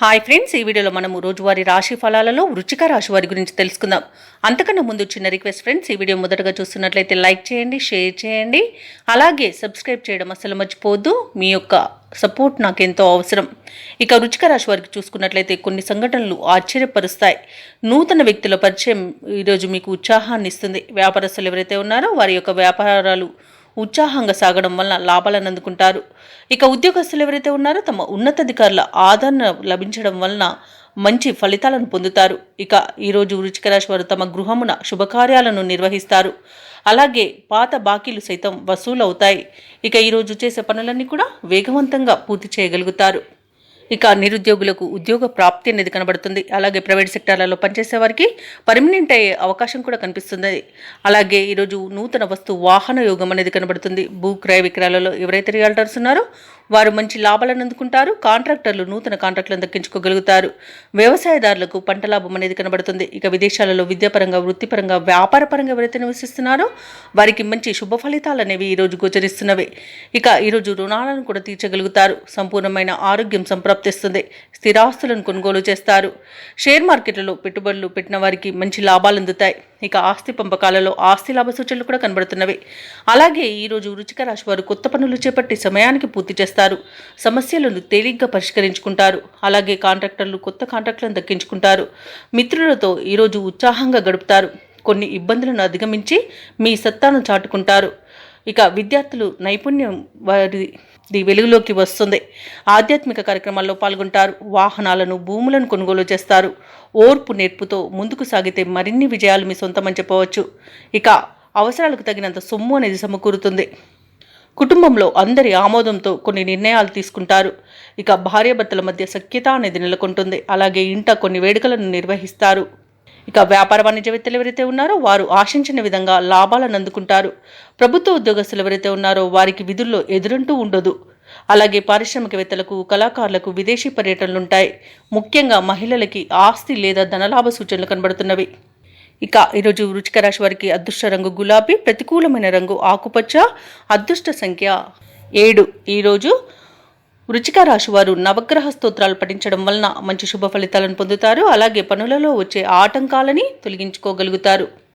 Hi friends, ఈ వీడియోలో మనము రోజువారీ రాశి ఫలాలలో వృశ్చిక రాశి వారి గురించి తెలుసుకుందాం. అంతకన్నా ముందు చిన్న రిక్వెస్ట్ ఫ్రెండ్స్, ఈ వీడియో మొదటగా చూస్తున్నట్లయితే లైక్ చేయండి, షేర్ చేయండి, అలాగే సబ్స్క్రైబ్ చేయడం అసలు మర్చిపోవద్దు. మీ యొక్క సపోర్ట్ నాకు ఎంతో అవసరం. ఇక వృశ్చిక రాశి వారికి చూసుకున్నట్లయితే కొన్ని సంఘటనలు ఆశ్చర్యపరుస్తాయి. నూతన వ్యక్తుల పరిచయం ఈరోజు మీకు ఉత్సాహాన్ని ఇస్తుంది. వ్యాపారస్తులు ఎవరైతే ఉన్నారో వారి యొక్క వ్యాపారాలు ఉత్సాహంగా సాగడం వలన లాభాలను అందుకుంటారు. ఇక ఉద్యోగస్తులు ఎవరైతే ఉన్నారో తమ ఉన్నతాధికారుల ఆదరణ లభించడం వలన మంచి ఫలితాలను పొందుతారు. ఇక ఈరోజు వృశ్చిక రాశి వారు తమ గృహమున శుభకార్యాలను నిర్వహిస్తారు. అలాగే పాత బాకీలు సైతం వసూలు అవుతాయి. ఇక ఈరోజు చేసే పనులన్నీ కూడా వేగవంతంగా పూర్తి చేయగలుగుతారు. ఇక నిరుద్యోగులకు ఉద్యోగ ప్రాప్తి అనేది కనబడుతుంది. అలాగే ప్రైవేట్ సెక్టార్లలో పనిచేసే వారికి పర్మనెంట్ అయ్యే అవకాశం కూడా కనిపిస్తుంది. అలాగే ఈరోజు నూతన వస్తు వాహన యోగం అనేది కనబడుతుంది. భూ క్రయ విక్రయాలలో ఎవరైతే రియల్టర్స్ ఉన్నారో వారు మంచి లాభాలను అందుకుంటారు. కాంట్రాక్టర్లు నూతన కాంట్రాక్టులను దక్కించుకోగలుగుతారు. వ్యవసాయదారులకు పంట లాభం అనేది కనబడుతుంది. ఇక విదేశాలలో విద్యాపరంగా, వృత్తిపరంగా, వ్యాపారపరంగా ఎవరైతే నివసిస్తున్నారో వారికి మంచి శుభ ఫలితాలు అనేవి ఈరోజు గోచరిస్తున్నవి. ఇక ఈరోజు రుణాలను కూడా తీర్చగలుగుతారు. సంపూర్ణమైన ఆరోగ్యం సంప్రాప్తిస్తుంది. స్థిరాస్తులను కొనుగోలు చేస్తారు. షేర్ మార్కెట్లలో పెట్టుబడులు పెట్టిన వారికి మంచి లాభాలు అందుతాయి. ఇక ఆస్తి పంపకాలలో ఆస్తి లాభ సూచనలు కూడా కనబడుతున్నవి. అలాగే ఈరోజు వృశ్చిక రాశి వారు కొత్త పనులు చేపట్టి సమయానికి పూర్తి చేస్తారు. సమస్యలను తేలిగ్గా పరిష్కరించుకుంటారు. అలాగే కాంట్రాక్టర్లు కొత్త కాంట్రాక్టులను దక్కించుకుంటారు. మిత్రులతో ఈరోజు ఉత్సాహంగా గడుపుతారు. కొన్ని ఇబ్బందులను అధిగమించి మీ సత్తాను చాటుకుంటారు. ఇక విద్యార్థులు నైపుణ్యం వారి వెలుగులోకి వస్తుంది. ఆధ్యాత్మిక కార్యక్రమాల్లో పాల్గొంటారు. వాహనాలను, భూములను కొనుగోలు చేస్తారు. ఓర్పు నేర్పుతో ముందుకు సాగితే మరిన్ని విజయాలు మీ సొంతమని చెప్పవచ్చు. ఇక అవసరాలకు తగినంత సొమ్ము అనేది సమకూరుతుంది. కుటుంబంలో అందరి ఆమోదంతో కొన్ని నిర్ణయాలు తీసుకుంటారు. ఇక భార్యాభర్తల మధ్య సఖ్యత అనేది నెలకొంటుంది. అలాగే ఇంట కొన్ని వేడుకలను నిర్వహిస్తారు. ఇక వ్యాపార వాణిజ్యవేత్తలు ఎవరైతే ఉన్నారో వారు ఆశించిన విధంగా లాభాలను అందుకుంటారు. ప్రభుత్వ ఉద్యోగస్తులు ఎవరైతే ఉన్నారో వారికి విధుల్లో ఎదురంటూ ఉండదు. అలాగే పారిశ్రామికవేత్తలకు, కళాకారులకు విదేశీ పర్యటనలుంటాయి. ముఖ్యంగా మహిళలకి ఆస్తి లేదా ధనలాభ సూచనలు కనబడుతున్నవి. ఇక ఈరోజు వృశ్చిక రాశి వారికి అదృష్ట రంగు గులాబీ, ప్రతికూలమైన రంగు ఆకుపచ్చ, అదృష్ట సంఖ్య 7. ఈరోజు వృశ్చిక రాశి వారు నవగ్రహ స్తోత్రాలు పఠించడం వలన మంచి శుభ ఫలితాలను పొందుతారు. అలాగే పనులలో వచ్చే ఆటంకాలని తొలగించుకోగలుగుతారు.